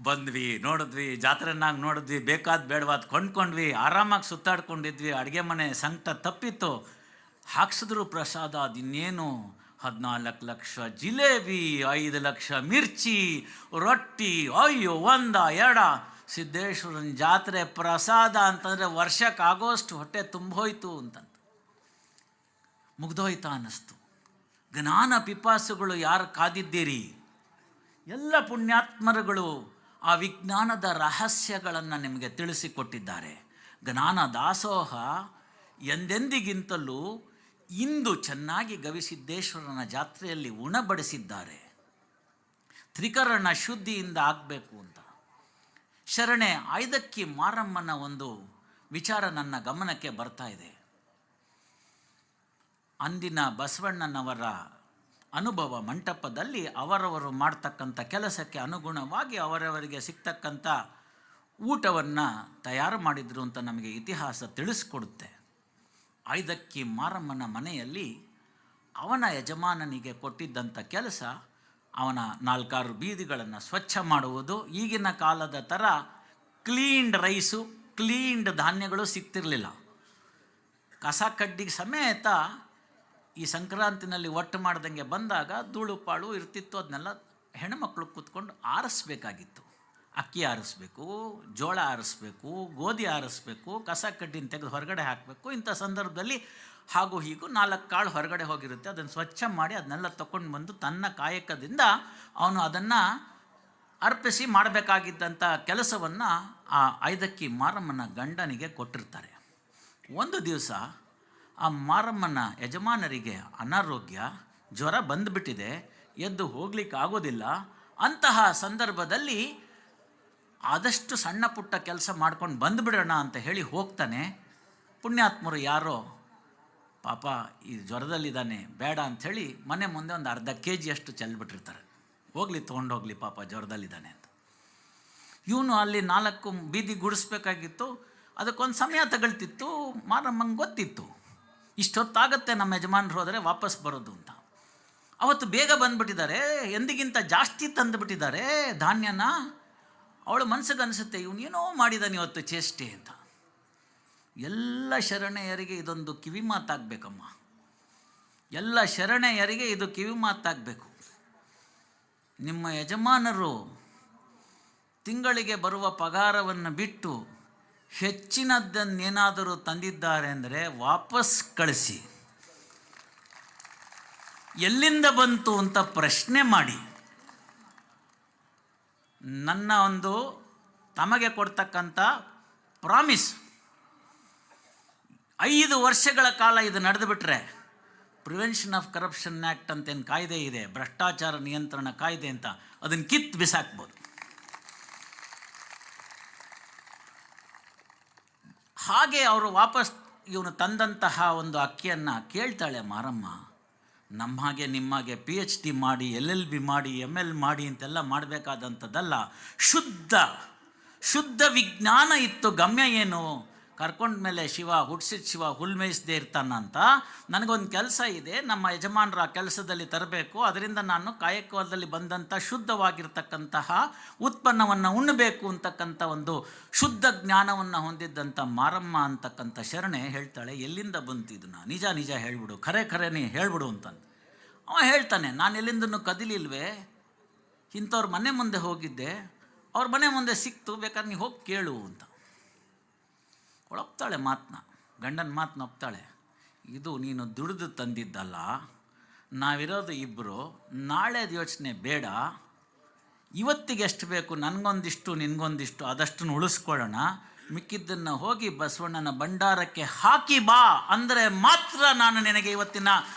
ಬಂದ್ವಿ, ನೋಡಿದ್ವಿ, ಜಾತ್ರೆನಾಗ ನೋಡಿದ್ವಿ, ಬೇಕಾದ ಬೇಡವಾದ ಕೊಂಡ್ಕೊಂಡ್ವಿ, ಆರಾಮಾಗಿ ಸುತ್ತಾಡ್ಕೊಂಡಿದ್ವಿ, ಅಡುಗೆ ಮನೆ ಸಂಕಟ ತಪ್ಪಿತ್ತು. ಹಾಕ್ಸಿದ್ರು ಪ್ರಸಾದ, ಅದಿನ್ನೇನು 14 ಲಕ್ಷ ಜಿಲೇಬಿ, 5 ಲಕ್ಷ ಮಿರ್ಚಿ, ರೊಟ್ಟಿ, ಅಯ್ಯೋ ಒಂದ ಎರಡ. ಸಿದ್ದೇಶ್ವರನ ಜಾತ್ರೆ ಪ್ರಸಾದ ಅಂತಂದರೆ ವರ್ಷಕ್ಕೆ ಆಗೋಷ್ಟು ಹೊಟ್ಟೆ ತುಂಬೋಯ್ತು ಅಂತಂತ ಮುಗ್ದೋಯ್ತಾ ಅನ್ನಿಸ್ತು. ಜ್ಞಾನ ಪಿಪಾಸುಗಳು ಯಾರು ಕಾದಿದ್ದೀರಿ, ಎಲ್ಲ ಪುಣ್ಯಾತ್ಮರುಗಳು ಆ ವಿಜ್ಞಾನದ ರಹಸ್ಯಗಳನ್ನು ನಿಮಗೆ ತಿಳಿಸಿಕೊಟ್ಟಿದ್ದಾರೆ. ಜ್ಞಾನ ದಾಸೋಹ ಎಂದೆಂದಿಗಿಂತಲೂ ಇಂದು ಚೆನ್ನಾಗಿ ಗವಿಸಿದ್ದೇಶ್ವರನ ಜಾತ್ರೆಯಲ್ಲಿ ಉಣಬಡಿಸಿದ್ದಾರೆ. ತ್ರಿಕರಣ ಶುದ್ಧಿಯಿಂದ ಆಗಬೇಕು ಅಂತ. ಶರಣೆ ಐದಕ್ಕಿ ಮಾರಮ್ಮನ ಒಂದು ವಿಚಾರ ನನ್ನ ಗಮನಕ್ಕೆ ಬರ್ತಾ ಇದೆ. ಅಂದಿನ ಬಸವಣ್ಣನವರ ಅನುಭವ ಮಂಟಪದಲ್ಲಿ ಅವರವರು ಮಾಡ್ತಕ್ಕಂಥ ಕೆಲಸಕ್ಕೆ ಅನುಗುಣವಾಗಿ ಅವರವರಿಗೆ ಸಿಗ್ತಕ್ಕಂಥ ಊಟವನ್ನು ತಯಾರು ಮಾಡಿದರು ಅಂತ ನಮಗೆ ಇತಿಹಾಸ ತಿಳಿಸ್ಕೊಡುತ್ತೆ. ಐದಕ್ಕಿ ಮಾರಮ್ಮನ ಮನೆಯಲ್ಲಿ ಅವನ ಯಜಮಾನನಿಗೆ ಕೊಟ್ಟಿದ್ದಂಥ ಕೆಲಸ, ಅವನ 4-6 ಬೀದಿಗಳನ್ನು ಸ್ವಚ್ಛ ಮಾಡುವುದು. ಈಗಿನ ಕಾಲದ ಥರ ಕ್ಲೀನ್ಡ್ ರೈಸು, ಕ್ಲೀನ್ಡ್ ಧಾನ್ಯಗಳು ಸಿಗ್ತಿರಲಿಲ್ಲ. ಕಸ ಕಡ್ಡಿಗೆ ಸಮೇತ ಈ ಸಂಕ್ರಾಂತಿನಲ್ಲಿ ಒಟ್ಟು ಮಾಡ್ದಂಗೆ ಬಂದಾಗ ಧೂಳು ಪಾಳು ಇರ್ತಿತ್ತು. ಅದನ್ನೆಲ್ಲ ಹೆಣ್ಣುಮಕ್ಕಳು ಕೂತ್ಕೊಂಡು ಆರಿಸ್ಬೇಕಾಗಿತ್ತು. ಅಕ್ಕಿ ಆರಿಸ್ಬೇಕು, ಜೋಳ ಆರಿಸ್ಬೇಕು, ಗೋಧಿ ಆರಿಸ್ಬೇಕು, ಕಸ ಕಡ್ಡಿನ ತೆಗೆದು ಹೊರಗಡೆ ಹಾಕಬೇಕು. ಇಂಥ ಸಂದರ್ಭದಲ್ಲಿ ಹಾಗೂ ಹೀಗೂ 4 ಕಾಳು ಹೊರಗಡೆ ಹೋಗಿರುತ್ತೆ. ಅದನ್ನು ಸ್ವಚ್ಛ ಮಾಡಿ ಅದನ್ನೆಲ್ಲ ತಗೊಂಡು ಬಂದು ತನ್ನ ಕಾಯಕದಿಂದ ಅವನು ಅದನ್ನು ಅರ್ಪಿಸಿ ಮಾಡಬೇಕಾಗಿದ್ದಂಥ ಕೆಲಸವನ್ನು ಆ ಐದಕ್ಕಿ ಮಾರಮ್ಮನ ಗಂಡನಿಗೆ ಕೊಟ್ಟಿರ್ತಾರೆ. ಒಂದು ದಿವಸ ಆ ಮಾರಮ್ಮನ ಯಜಮಾನರಿಗೆ ಅನಾರೋಗ್ಯ, ಜ್ವರ ಬಂದುಬಿಟ್ಟಿದೆ, ಎದ್ದು ಹೋಗ್ಲಿಕ್ಕೆ ಆಗೋದಿಲ್ಲ. ಅಂತಹ ಸಂದರ್ಭದಲ್ಲಿ ಆದಷ್ಟು ಸಣ್ಣ ಪುಟ್ಟ ಕೆಲಸ ಮಾಡ್ಕೊಂಡು ಬಂದುಬಿಡೋಣ ಅಂತ ಹೇಳಿ ಹೋಗ್ತಾನೆ. ಪುಣ್ಯಾತ್ಮರು ಯಾರೋ ಪಾಪ ಈ ಜ್ವರದಲ್ಲಿದ್ದಾನೆ ಬೇಡ ಅಂಥೇಳಿ ಮನೆ ಮುಂದೆ ಒಂದು ಅರ್ಧ kg ಅಷ್ಟು ಚೆಲ್ಬಿಟ್ಟಿರ್ತಾರೆ. ಹೋಗಲಿ ತೊಗೊಂಡೋಗ್ಲಿ ಪಾಪ ಜ್ವರದಲ್ಲಿದ್ದಾನೆ ಅಂತ. ಇವನು ಅಲ್ಲಿ 4 ಬೀದಿ ಗುಡಿಸ್ಬೇಕಾಗಿತ್ತು. ಅದಕ್ಕೊಂದು ಸಮಯ ತಗೊಳ್ತಿತ್ತು. ಮಾರಮ್ಮಂಗೆ ಗೊತ್ತಿತ್ತು ಇಷ್ಟೊತ್ತಾಗತ್ತೆ ನಮ್ಮ ಯಜಮಾನರು ಹೋದರೆ ವಾಪಸ್ ಬರೋದು ಅಂತ. ಅವತ್ತು ಬೇಗ ಬಂದುಬಿಟ್ಟಿದ್ದಾರೆ, ಎಂದಿಗಿಂತ ಜಾಸ್ತಿ ತಂದುಬಿಟ್ಟಿದ್ದಾರೆ ಧಾನ್ಯನ. ಅವಳ ಮನಸ್ಸಿಗೆ ಅನಿಸುತ್ತೆ ಇವನೇನೋ ಮಾಡಿದಾನೆ ಇವತ್ತು ಚೇಷ್ಟೆ ಅಂತ. ಎಲ್ಲ ಶರಣೆಯರಿಗೆ ಇದೊಂದು ಕಿವಿ ಮಾತಾಗಬೇಕಮ್ಮ, ಎಲ್ಲ ಶರಣೆಯರಿಗೆ ಇದು ಕಿವಿ ಮಾತಾಗಬೇಕು. ನಿಮ್ಮ ಯಜಮಾನರು ತಿಂಗಳಿಗೆ ಬರುವ ಪಗಾರವನ್ನು ಬಿಟ್ಟು ಹೆಚ್ಚಿನದ್ದನ್ನೇನಾದರೂ ತಂದಿದ್ದಾರೆ ಅಂದರೆ ವಾಪಸ್ ಕಳಿಸಿ. ಎಲ್ಲಿಂದ ಬಂತು ಅಂತ ಪ್ರಶ್ನೆ ಮಾಡಿ. ನನ್ನ ಒಂದು ತಮಗೆ ಕೊಡ್ತಕ್ಕಂಥ ಪ್ರಾಮಿಸ್, 5 ವರ್ಷಗಳ ಕಾಲ ಇದು ನಡೆದು ಬಿಟ್ಟರೆ ಪ್ರಿವೆನ್ಷನ್ ಆಫ್ ಕರಪ್ಷನ್ ಆ್ಯಕ್ಟ್ ಅಂತೇನು ಕಾಯ್ದೆ ಇದೆ, ಭ್ರಷ್ಟಾಚಾರ ನಿಯಂತ್ರಣ ಕಾಯ್ದೆ ಅಂತ, ಅದನ್ನು ಕಿತ್ತು ಬಿಸಾಕ್ಬೋದು. ಹಾಗೆ ಅವರು ವಾಪಸ್ ಇವನು ತಂದಂತಹ ಒಂದು ಅಕ್ಕಿಯನ್ನು ಕೇಳ್ತಾಳೆ ಮಾರಮ್ಮ. ನಮ್ಮ ಹಾಗೆ ನಿಮ್ಮಾಗೆ PhD ಮಾಡಿ LLB ಮಾಡಿ ML ಮಾಡಿ ಅಂತೆಲ್ಲ ಮಾಡಬೇಕಾದಂಥದ್ದಲ್ಲ. ಶುದ್ಧ ವಿಜ್ಞಾನ ಇತ್ತು. ಗಮ್ಯ ಏನು, ಕರ್ಕೊಂಡ ಮೇಲೆ ಶಿವ ಹುಡ್ಸಿದ ಶಿವ ಹುಲ್ ಮೇಯಿಸದೇ ಇರ್ತಾನಂತ. ನನಗೊಂದು ಕೆಲಸ ಇದೆ, ನಮ್ಮ ಯಜಮಾನರ ಆ ಕೆಲಸದಲ್ಲಿ ತರಬೇಕು, ಅದರಿಂದ ನಾನು ಕಾಯಕವಲದಲ್ಲಿ ಬಂದಂಥ ಶುದ್ಧವಾಗಿರ್ತಕ್ಕಂತಹ ಉತ್ಪನ್ನವನ್ನು ಉಣ್ಣಬೇಕು ಅಂತಕ್ಕಂಥ ಒಂದು ಶುದ್ಧ ಜ್ಞಾನವನ್ನು ಹೊಂದಿದ್ದಂಥ ಮಾರಮ್ಮ ಅಂತಕ್ಕಂಥ ಶರಣೆ ಹೇಳ್ತಾಳೆ, ಎಲ್ಲಿಂದ ಬಂತು ಇದನ್ನು, ನಿಜ ಹೇಳ್ಬಿಡು, ಖರೇನೇ ಹೇಳ್ಬಿಡು ಅಂತಂದು. ಅವ ಹೇಳ್ತಾನೆ, ನಾನು ಎಲ್ಲಿಂದನೂ ಕದಿಲಿಲ್ವೇ, ಇಂಥವ್ರ ಮನೆ ಮುಂದೆ ಹೋಗಿದ್ದೆ, ಅವ್ರ ಮನೆ ಮುಂದೆ ಸಿಕ್ತು, ಬೇಕಾದ್ರೆ ನೀವು ಹೋಗಿ ಕೇಳು ಅಂತ. ಒಳಪ್ತಾಳೆ ಮಾತನ್ನ, ಗಂಡನ ಮಾತನ್ನ ಒಪ್ತಾಳೆ. ಇದು ನೀನು ದುಡಿದು ತಂದಿದ್ದಲ್ಲ, ನಾವಿರೋದು ಇಬ್ಬರು, ನಾಳೆದು ಯೋಚನೆ ಬೇಡ, ಇವತ್ತಿಗೆ ಎಷ್ಟು ಬೇಕು ನನಗೊಂದಿಷ್ಟು ನಿನಗೊಂದಿಷ್ಟು ಅದಷ್ಟನ್ನು ಉಳಿಸ್ಕೊಳ್ಳೋಣ, ಮಿಕ್ಕಿದ್ದನ್ನು ಹೋಗಿ ಬಸವಣ್ಣನ ಭಂಡಾರಕ್ಕೆ ಹಾಕಿ ಬಾ ಅಂದರೆ ಮಾತ್ರ ನಾನು ನಿನಗೆ ಇವತ್ತಿನ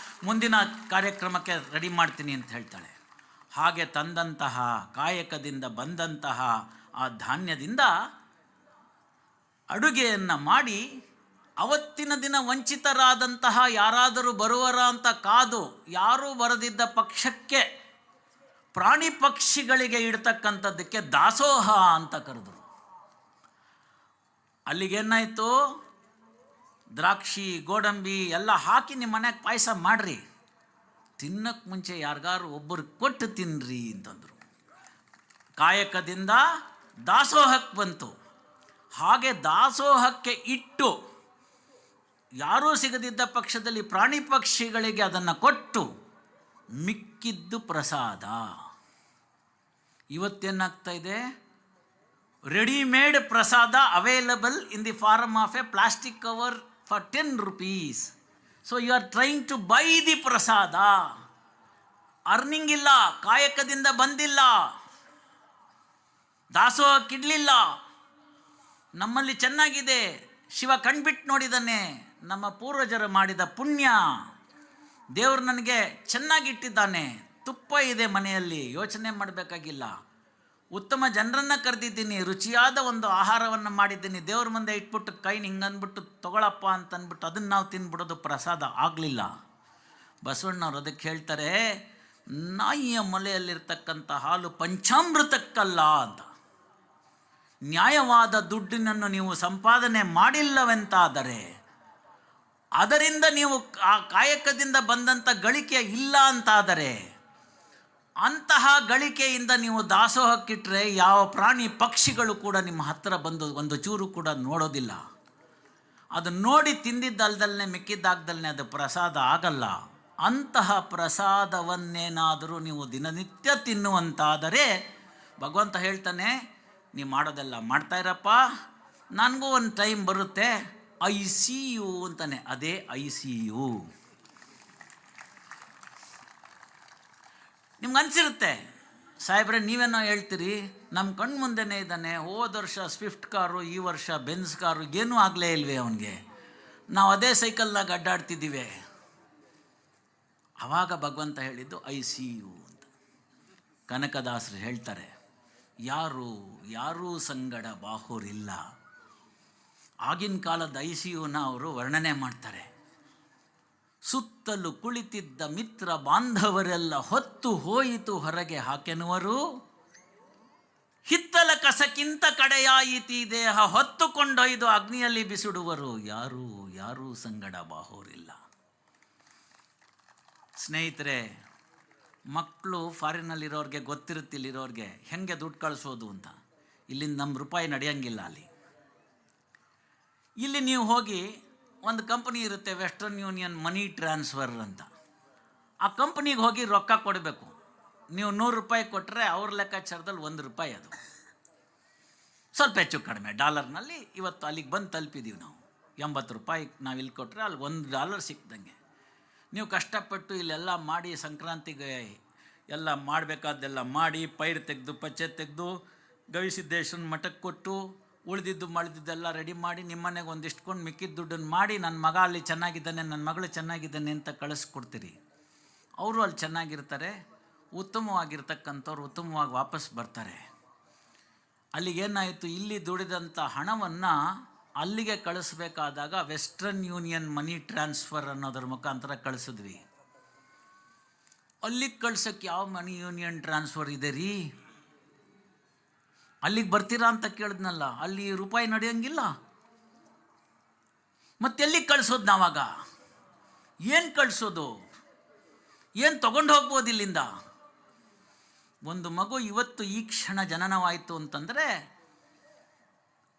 ಮುಂದಿನ ಕಾರ್ಯಕ್ರಮಕ್ಕೆ ರೆಡಿ ಮಾಡ್ತೀನಿ ಅಂತ ಹೇಳ್ತಾಳೆ. ಹಾಗೆ ತಂದಂತಹ ಕಾಯಕದಿಂದ ಬಂದಂತಹ ಆ ಧಾನ್ಯದಿಂದ ಅಡುಗೆಯನ್ನು ಮಾಡಿ ಅವತ್ತಿನ ದಿನ ವಂಚಿತರಾದಂತಹ ಯಾರಾದರೂ ಬರುವರ ಅಂತ ಕಾದು ಯಾರೂ ಬರದಿದ್ದ ಪಕ್ಷಕ್ಕೆ ಪ್ರಾಣಿ ಪಕ್ಷಿಗಳಿಗೆ ಇಡ್ತಕ್ಕಂಥದ್ದಕ್ಕೆ ದಾಸೋಹ ಅಂತ ಕರೆದರು. ಅಲ್ಲಿಗೇನಾಯಿತು, ದ್ರಾಕ್ಷಿ ಗೋಡಂಬಿ ಎಲ್ಲ ಹಾಕಿ ನಿಮ್ಮ ಮನೆಗೆ ಪಾಯಸ ಮಾಡಿರಿ, ತಿನ್ನಕ್ಕೆ ಮುಂಚೆ ಯಾರಿಗಾರು ಒಬ್ಬರು ಕೊಟ್ಟು ತಿನ್ನಿರಿ ಅಂತಂದರು. ಕಾಯಕದಿಂದ ದಾಸೋಹಕ್ಕೆ ಬಂತು. ಹಾಗೆ ದಾಸೋಹಕ್ಕೆ ಇಟ್ಟು ಯಾರೂ ಸಿಗದಿದ್ದ ಪಕ್ಷದಲ್ಲಿ ಪ್ರಾಣಿ ಪಕ್ಷಿಗಳಿಗೆ ಅದನ್ನು ಕೊಟ್ಟು ಮಿಕ್ಕಿದ್ದು ಪ್ರಸಾದ. ಇವತ್ತೇನಾಗ್ತಾ ಇದೆ? Readymade prasada available in the form of a plastic cover for 10 rupees. So you are trying to buy the prasada. Earning ಇಲ್ಲ, ಕಾಯಕದಿಂದ ಬಂದಿಲ್ಲ, ದಾಸೋಹಕ್ಕಿಡಲಿಲ್ಲ. ನಮ್ಮಲ್ಲಿ ಚೆನ್ನಾಗಿದೆ, ಶಿವ ಕಣ್ಬಿಟ್ಟು ನೋಡಿದ್ದಾನೆ, ನಮ್ಮ ಪೂರ್ವಜರು ಮಾಡಿದ ಪುಣ್ಯ, ದೇವರು ನನಗೆ ಚೆನ್ನಾಗಿಟ್ಟಿದ್ದಾನೆ, ತುಪ್ಪ ಇದೆ ಮನೆಯಲ್ಲಿ, ಯೋಚನೆ ಮಾಡಬೇಕಾಗಿಲ್ಲ, ಉತ್ತಮ ಜನರನ್ನು ಕರೆದಿದ್ದೀನಿ, ರುಚಿಯಾದ ಒಂದು ಆಹಾರವನ್ನು ಮಾಡಿದ್ದೀನಿ, ದೇವ್ರ ಮುಂದೆ ಇಟ್ಬಿಟ್ಟು ಕೈನ ಹಿಂಗಂದ್ಬಿಟ್ಟು ತಗೊಳಪ್ಪ ಅಂತಂದ್ಬಿಟ್ಟು ಅದನ್ನು ನಾವು ತಿನ್ಬಿಡೋದು ಪ್ರಸಾದ ಆಗಲಿಲ್ಲ. ಬಸವಣ್ಣವ್ರು ಅದಕ್ಕೆ ಹೇಳ್ತಾರೆ, ನಾಯಿಯ ಮೊಲೆಯಲ್ಲಿರ್ತಕ್ಕಂಥ ಹಾಲು ಪಂಚಾಮೃತಕ್ಕಲ್ಲ ಅಂತ. ನ್ಯಾಯವಾದ ದುಡ್ಡಿನನ್ನು ನೀವು ಸಂಪಾದನೆ ಮಾಡಿಲ್ಲವೆಂತಾದರೆ, ಅದರಿಂದ ನೀವು ಆ ಕಾಯಕದಿಂದ ಬಂದಂಥ ಗಳಿಕೆ ಇಲ್ಲ ಅಂತಾದರೆ, ಅಂತಹ ಗಳಿಕೆಯಿಂದ ನೀವು ದಾಸೋಹಕ್ಕಿಟ್ಟರೆ ಯಾವ ಪ್ರಾಣಿ ಪಕ್ಷಿಗಳು ಕೂಡ ನಿಮ್ಮ ಹತ್ತಿರ ಬಂದು ಒಂದು ಚೂರು ಕೂಡ ನೋಡೋದಿಲ್ಲ. ಅದು ನೋಡಿ ತಿಂದಿದ್ದಲ್ದಲ್ಲೇ ಮಿಕ್ಕಿದ್ದಾಗ್ದಲ್ಲೇ ಅದು ಪ್ರಸಾದ ಆಗಲ್ಲ. ಅಂತಹ ಪ್ರಸಾದವನ್ನೇನಾದರೂ ನೀವು ದಿನನಿತ್ಯ ತಿನ್ನುವಂತಾದರೆ ಭಗವಂತ ಹೇಳ್ತಾನೆ, ನೀವು ಮಾಡೋದೆಲ್ಲ ಮಾಡ್ತಾ ಇರಪ್ಪ, ನನಗೂ ಒಂದು ಟೈಮ್ ಬರುತ್ತೆ, ಐ ಸಿ ಯು ಅಂತಾನೆ. ಅದೇ ಐ ಸಿ ಯು. ನಿಮ್ಗೆ ಅನಿಸಿರುತ್ತೆ, ಸಾಹೇಬ್ರೆ ನೀವೇನೋ ಹೇಳ್ತೀರಿ, ನಮ್ಮ ಕಣ್ಣು ಮುಂದೆನೇ ಇದ್ದಾನೆ, ಹೋದ ವರ್ಷ ಸ್ವಿಫ್ಟ್ ಕಾರು, ಈ ವರ್ಷ ಬೆನ್ಸ್ ಕಾರು, ಏನೂ ಆಗಲೇ ಇಲ್ವೇ ಅವನಿಗೆ, ನಾವು ಅದೇ ಸೈಕಲ್ನಾಗ ಅಡ್ಡಾಡ್ತಿದ್ದೀವಿ. ಆವಾಗ ಭಗವಂತ ಹೇಳಿದ್ದು ಐ ಸಿ ಯು ಅಂತ. ಕನಕದಾಸರು ಹೇಳ್ತಾರೆ, ಯಾರೂ ಸಂಗಡ ಬಾಹುರಿಲ್ಲ. ಆಗಿನ ಕಾಲದ ಐ ಸಿ ಯುನ ಅವರು ವರ್ಣನೆ ಮಾಡ್ತಾರೆ. ಸುತ್ತಲೂ ಕುಳಿತಿದ್ದ ಮಿತ್ರ ಬಾಂಧವರೆಲ್ಲ ಹೊತ್ತು ಹೋಯಿತು ಹೊರಗೆ ಹಾಕೆನುವರು, ಹಿತ್ತಲ ಕಸಕ್ಕಿಂತ ಕಡೆಯಾಯಿತಿ ದೇಹ ಹೊತ್ತುಕೊಂಡೊಯ್ದು ಅಗ್ನಿಯಲ್ಲಿ ಬಿಸಿಡುವರು. ಯಾರೂ ಸಂಗಡ ಬಾಹೋರಿಲ್ಲ. ಸ್ನೇಹಿತರೆ, ಮಕ್ಕಳು ಫಾರಿನಲ್ಲಿರೋರಿಗೆ ಗೊತ್ತಿರುತ್ತೆ, ಇಲ್ಲಿರೋರಿಗೆ ಹೆಂಗೆ ದುಡ್ಡು ಕಳಿಸೋದು ಅಂತ. ಇಲ್ಲಿಂದ ನಮ್ಮ ರೂಪಾಯಿ ನಡೆಯಂಗಿಲ್ಲ. ಇಲ್ಲಿ ನೀವು ಹೋಗಿ ಒಂದು ಕಂಪ್ನಿ ಇರುತ್ತೆ, ವೆಸ್ಟರ್ನ್ ಯೂನಿಯನ್ ಮನಿ ಟ್ರಾನ್ಸ್ಫರ್ ಅಂತ. ಆ ಕಂಪ್ನಿಗೆ ಹೋಗಿ ರೊಕ್ಕ ಕೊಡಬೇಕು. ನೀವು 100 ರೂಪಾಯಿ ಕೊಟ್ಟರೆ ಅವ್ರ ಲೆಕ್ಕಾಚಾರದಲ್ಲಿ 1 ರೂಪಾಯಿ, ಅದು ಸ್ವಲ್ಪ ಹೆಚ್ಚು ಕಡಿಮೆ ಡಾಲರ್ನಲ್ಲಿ. ಇವತ್ತು ಅಲ್ಲಿಗೆ ಬಂದು ತಲುಪಿದ್ದೀವಿ ನಾವು. 80 ರೂಪಾಯಿ ನಾವು ಇಲ್ಲಿ ಕೊಟ್ಟರೆ ಅಲ್ಲಿ $1 ಸಿಕ್ದಂಗೆ. ನೀವು ಕಷ್ಟಪಟ್ಟು ಇಲ್ಲೆಲ್ಲ ಮಾಡಿ ಸಂಕ್ರಾಂತಿಗೆ ಎಲ್ಲ ಮಾಡಬೇಕಾದ್ದೆಲ್ಲ ಮಾಡಿ, ಪೈರು ತೆಗೆದು ಪಚ್ಚೆ ತೆಗೆದು ಗವಿಸಿದ್ದೇಶ್ವರನ ಮಠಕ್ಕೆ ಕೊಟ್ಟು, ಉಳಿದಿದ್ದೆಲ್ಲ ರೆಡಿ ಮಾಡಿ, ನಿಮ್ಮನೆಗೆ ಒಂದಿಷ್ಟುಕೊಂಡು ಮಿಕ್ಕಿದ ದುಡ್ಡನ್ನು ಮಾಡಿ, ನನ್ನ ಮಗ ಅಲ್ಲಿ ಚೆನ್ನಾಗಿದ್ದಾನೆ, ನನ್ನ ಮಗಳು ಚೆನ್ನಾಗಿದ್ದಾನೆ ಅಂತ ಕಳಿಸ್ಕೊಡ್ತೀರಿ. ಅವರು ಅಲ್ಲಿ ಚೆನ್ನಾಗಿರ್ತಾರೆ, ಉತ್ತಮವಾಗಿರ್ತಕ್ಕಂಥವ್ರು ಉತ್ತಮವಾಗಿ ವಾಪಸ್ ಬರ್ತಾರೆ. ಅಲ್ಲಿಗೇನಾಯಿತು, ಇಲ್ಲಿ ದುಡಿದಂಥ ಹಣವನ್ನು ಅಲ್ಲಿಗೆ ಕಳಿಸ್ಬೇಕಾದಾಗ ವೆಸ್ಟರ್ನ್ ಯೂನಿಯನ್ ಮನಿ ಟ್ರಾನ್ಸ್ಫರ್ ಅನ್ನೋದ್ರ ಮುಖಾಂತರ ಕಳಿಸಿದ್ವಿ. ಅಲ್ಲಿಗೆ ಕಳ್ಸೋಕ್ಕೆ ಯಾವ ಮನಿ ಯೂನಿಯನ್ ಟ್ರಾನ್ಸ್ಫರ್ ಇದೆ ರೀ? ಅಲ್ಲಿಗೆ ಬರ್ತೀರಾ ಅಂತ ಕೇಳಿದ್ನಲ್ಲ, ಅಲ್ಲಿ ರೂಪಾಯಿ ನಡೆಯೋಂಗಿಲ್ಲ. ಮತ್ತೆಲ್ಲಿಗೆ ಕಳಿಸೋದು ನಾವಾಗ? ಏನು ಕಳಿಸೋದು? ಏನು ತೊಗೊಂಡು ಹೋಗ್ಬೋದು ಇಲ್ಲಿಂದ? ಒಂದು ಮಗು ಇವತ್ತು ಈ ಕ್ಷಣ ಜನನವಾಯಿತು ಅಂತಂದರೆ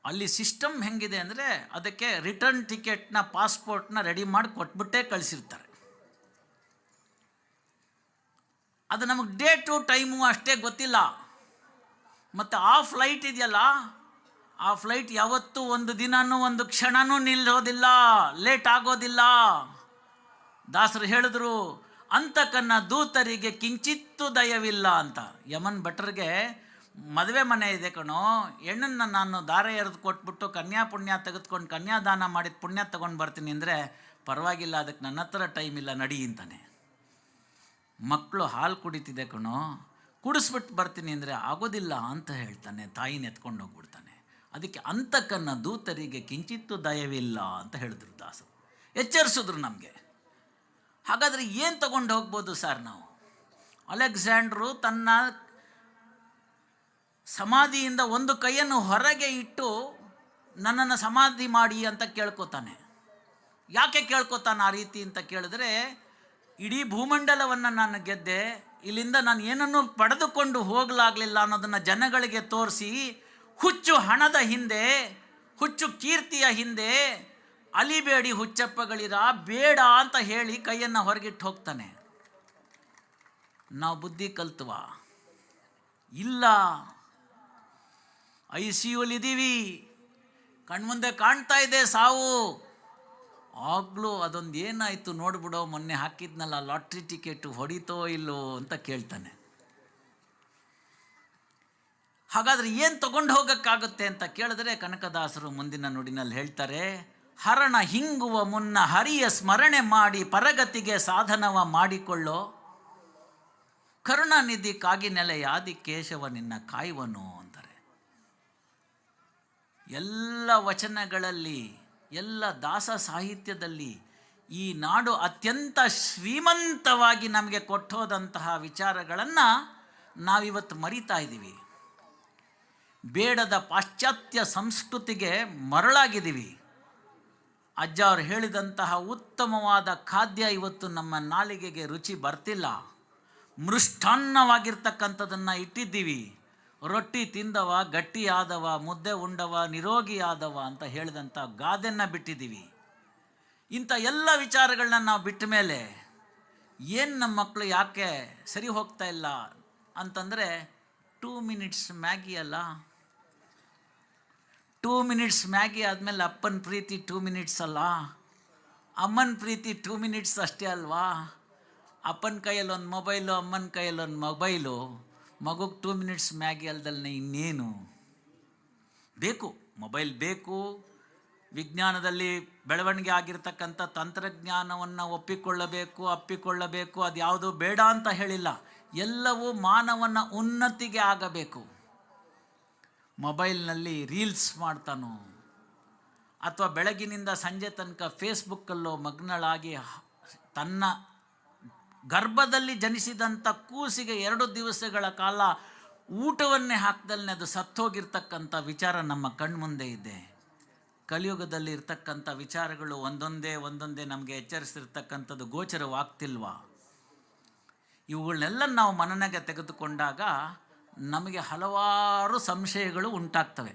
ಅಲ್ಲಿ ಸಿಸ್ಟಮ್ ಹೆಂಗಿದೆ ಅಂದರೆ, ಅದಕ್ಕೆ ರಿಟರ್ನ್ ಟಿಕೆಟ್ನ, ಪಾಸ್ಪೋರ್ಟ್ನ ರೆಡಿ ಮಾಡಿ ಕೊಟ್ಬಿಟ್ಟೇ ಕಳಿಸಿರ್ತಾರೆ. ಅದು ನಮಗೆ ಡೇಟು ಟೈಮು ಅಷ್ಟೇ ಗೊತ್ತಿಲ್ಲ. ಮತ್ತು ಆ ಫ್ಲೈಟ್ ಇದೆಯಲ್ಲ, ಆ ಫ್ಲೈಟ್ ಯಾವತ್ತೂ ಒಂದು ದಿನನೂ ಒಂದು ಕ್ಷಣನೂ ನಿಲ್ಲೋದಿಲ್ಲ, ಲೇಟ್ ಆಗೋದಿಲ್ಲ. ದಾಸರು ಹೇಳಿದ್ರು, ಅಂತಕನ್ನ ದೂತರಿಗೆ ಕಿಂಚಿತ್ತೂ ದಯವಿಲ್ಲ ಅಂತ. ಯಮನ್ ಭಟ್ರಿಗೆ ಮದುವೆ ಮನೆ ಇದೆ ಕಣೋ, ಹೆಣ್ಣನ್ನು ನಾನು ದಾರ ಎರೆದು ಕೊಟ್ಬಿಟ್ಟು ಕನ್ಯಾ ಪುಣ್ಯ ತೆಗೆದುಕೊಂಡು ಕನ್ಯಾದಾನ ಮಾಡಿದ ಪುಣ್ಯ ತೊಗೊಂಡು ಬರ್ತೀನಿ ಅಂದರೆ, ಪರವಾಗಿಲ್ಲ, ಅದಕ್ಕೆ ನನ್ನ ಹತ್ರ ಟೈಮ್ ಇಲ್ಲ, ನಡಿ ಅಂತಾನೆ. ಮಕ್ಕಳು ಹಾಲು ಕುಡಿತಿದೆ ಕಣೋ, ಕುಡಿಸ್ಬಿಟ್ಟು ಬರ್ತೀನಿ ಅಂದರೆ ಆಗೋದಿಲ್ಲ ಅಂತ ಹೇಳ್ತಾನೆ, ತಾಯಿನ ಎತ್ಕೊಂಡು ಹೋಗ್ಬಿಡ್ತಾನೆ. ಅದಕ್ಕೆ ಅಂತಕನ್ನ ದೂತರಿಗೆ ಕಿಂಚಿತ್ತೂ ದಯವಿಲ್ಲ ಅಂತ ಹೇಳಿದ್ರು ದಾಸರು, ಎಚ್ಚರಿಸಿದ್ರು ನಮಗೆ. ಹಾಗಾದರೆ ಏನು ತಗೊಂಡು ಹೋಗ್ಬೋದು ಸರ್ ನಾವು? ಅಲೆಕ್ಸಾಂಡ್ರು ತನ್ನ ಸಮಾಧಿಯಿಂದ ಒಂದು ಕೈಯನ್ನು ಹೊರಗೆ ಇಟ್ಟು ನನ್ನನ್ನು ಸಮಾಧಿ ಮಾಡಿ ಅಂತ ಕೇಳ್ಕೊತಾನೆ. ಯಾಕೆ ಕೇಳ್ಕೊತಾನೆ ಆ ರೀತಿ ಅಂತ ಕೇಳಿದ್ರೆ, ಇಡೀ ಭೂಮಂಡಲವನ್ನು ನಾನು ಗೆದ್ದೆ, ಇಲ್ಲಿಂದ ನಾನು ಏನನ್ನೂ ಪಡೆದುಕೊಂಡು ಹೋಗಲಾಗಲಿಲ್ಲ ಅನ್ನೋದನ್ನು ಜನಗಳಿಗೆ ತೋರಿಸಿ ಹುಚ್ಚು ಹಣದ ಹಿಂದೆ, ಹುಚ್ಚು ಕೀರ್ತಿಯ ಹಿಂದೆ ಅಲಿಬೇಡಿ ಹುಚ್ಚಪ್ಪಗಳಿರ, ಬೇಡ ಅಂತ ಹೇಳಿ ಕೈಯನ್ನು ಹೊರಗಿಟ್ಟು ಹೋಗ್ತಾನೆ. ನಾವು ಬುದ್ಧಿ ಕಲ್ತವ? ಇಲ್ಲ. ICUಲಿದ್ದೀವಿ, ಕಣ್ಮುಂದೆ ಕಾಣ್ತಾ ಇದೆ ಸಾವು. ಆಗಲೂ ಅದೊಂದು ಏನಾಯಿತು ನೋಡ್ಬಿಡೋ, ಮೊನ್ನೆ ಹಾಕಿದ್ನಲ್ಲ ಲಾಟ್ರಿ ಟಿಕೆಟು ಹೊಡಿತೋ ಇಲ್ಲೋ ಅಂತ ಕೇಳ್ತಾನೆ. ಹಾಗಾದರೆ ಏನು ತಗೊಂಡು ಹೋಗೋಕ್ಕಾಗುತ್ತೆ ಅಂತ ಕೇಳಿದ್ರೆ ಕನಕದಾಸರು ಮುಂದಿನ ನುಡಿನಲ್ಲಿ ಹೇಳ್ತಾರೆ, ಹರಣ ಹಿಂಗುವ ಮುನ್ನ ಹರಿಯ ಸ್ಮರಣೆ ಮಾಡಿ ಪರಗತಿಗೆ ಸಾಧನವ ಮಾಡಿಕೊಳ್ಳೋ, ಕರುಣಾನಿಧಿ ಕಾಗಿನೆಲೆಯಾದಿ ಕೇಶವ ನಿನ್ನ ಕಾಯುವನು ಅಂತಾರೆ. ಎಲ್ಲ ವಚನಗಳಲ್ಲಿ, ಎಲ್ಲ ದಾಸ ಸಾಹಿತ್ಯದಲ್ಲಿ ಈ ನಾಡು ಅತ್ಯಂತ ಶ್ರೀಮಂತವಾಗಿ ನಮಗೆ ಕೊಟ್ಟೋದಂತಹ ವಿಚಾರಗಳನ್ನು ನಾವಿವತ್ತು ಮರಿತಾ ಇದ್ದೀವಿ. ಬೇಡದ ಪಾಶ್ಚಾತ್ಯ ಸಂಸ್ಕೃತಿಗೆ ಮರಳಾಗಿದ್ದೀವಿ. ಅಜ್ಜ ಅವರು ಹೇಳಿದಂತಹ ಉತ್ತಮವಾದ ಖಾದ್ಯ ಇವತ್ತು ನಮ್ಮ ನಾಲಿಗೆಗೆ ರುಚಿ ಬರ್ತಿಲ್ಲ. ಮೃಷ್ಟಾನ್ನವಾಗಿರ್ತಕ್ಕಂಥದ್ದನ್ನು ಇಟ್ಟಿದ್ದೀವಿ. ರೊಟ್ಟಿ ತಿಂದವ ಗಟ್ಟಿಯಾದವ, ಮುದ್ದೆ ಉಂಡವ ನಿರೋಗಿಯಾದವ ಅಂತ ಹೇಳಿದಂಥ ಗಾದೆಯನ್ನು ಬಿಟ್ಟಿದ್ದೀವಿ. ಇಂಥ ಎಲ್ಲ ವಿಚಾರಗಳನ್ನ ನಾವು ಬಿಟ್ಟ ಮೇಲೆ ಏನು ನಮ್ಮ ಮಕ್ಕಳು ಯಾಕೆ ಸರಿ ಹೋಗ್ತಾ ಇಲ್ಲ ಅಂತಂದರೆ, 2 ಮಿನಿಟ್ಸ್ ಮ್ಯಾಗಿ ಅಲ್ಲ. 2 ಮಿನಿಟ್ಸ್ ಮ್ಯಾಗಿ ಆದಮೇಲೆ ಅಪ್ಪನ ಪ್ರೀತಿ 2 ಮಿನಿಟ್ಸ್ ಅಲ್ಲ, ಅಮ್ಮನ ಪ್ರೀತಿ 2 ಮಿನಿಟ್ಸ್ ಅಷ್ಟೇ ಅಲ್ವಾ? ಅಪ್ಪನ ಕೈಯಲ್ಲೊಂದು ಮೊಬೈಲು, ಅಮ್ಮನ ಕೈಯಲ್ಲೊಂದು ಮೊಬೈಲು, ಮಗುಗೆ 2 ಮಿನಿಟ್ಸ್ ಮ್ಯಾಗಿ ಅಲ್ದಲ್ಲೇ ಇನ್ನೇನು ಬೇಕು? ಮೊಬೈಲ್ ಬೇಕು. ವಿಜ್ಞಾನದಲ್ಲಿ ಬೆಳವಣಿಗೆ ಆಗಿರ್ತಕ್ಕಂಥ ತಂತ್ರಜ್ಞಾನವನ್ನು ಅಪ್ಪಿಕೊಳ್ಳಬೇಕು. ಅದು ಯಾವುದೂ ಬೇಡ ಅಂತ ಹೇಳಿಲ್ಲ, ಎಲ್ಲವೂ ಮಾನವನ ಉನ್ನತಿಗೆ ಆಗಬೇಕು. ಮೊಬೈಲ್ನಲ್ಲಿ ರೀಲ್ಸ್ ಮಾಡ್ತಾನೋ, ಅಥವಾ ಬೆಳಗಿನಿಂದ ಸಂಜೆ ತನಕ ಫೇಸ್ಬುಕ್ಕಲ್ಲೋ ಮಗ್ನಳಾಗಿ ತನ್ನ ಗರ್ಭದಲ್ಲಿ ಜನಿಸಿದಂಥ ಕೂಸಿಗೆ 2 ದಿವಸಗಳ ಕಾಲ ಊಟವನ್ನೇ ಹಾಕ್ದಲ್ಲೇ ಅದು ಸತ್ತೋಗಿರ್ತಕ್ಕಂಥ ವಿಚಾರ ನಮ್ಮ ಕಣ್ಮುಂದೆ ಇದೆ. ಕಲಿಯುಗದಲ್ಲಿ ಇರ್ತಕ್ಕಂಥ ವಿಚಾರಗಳು ಒಂದೊಂದೇ ನಮಗೆ ಎಚ್ಚರಿಸಿರ್ತಕ್ಕಂಥದ್ದು ಗೋಚರವಾಗ್ತಿಲ್ವಾ? ಇವುಗಳನ್ನೆಲ್ಲ ನಾವು ಮನನೆಗೆ ತೆಗೆದುಕೊಂಡಾಗ ನಮಗೆ ಹಲವಾರು ಸಂಶಯಗಳು ಉಂಟಾಗ್ತವೆ.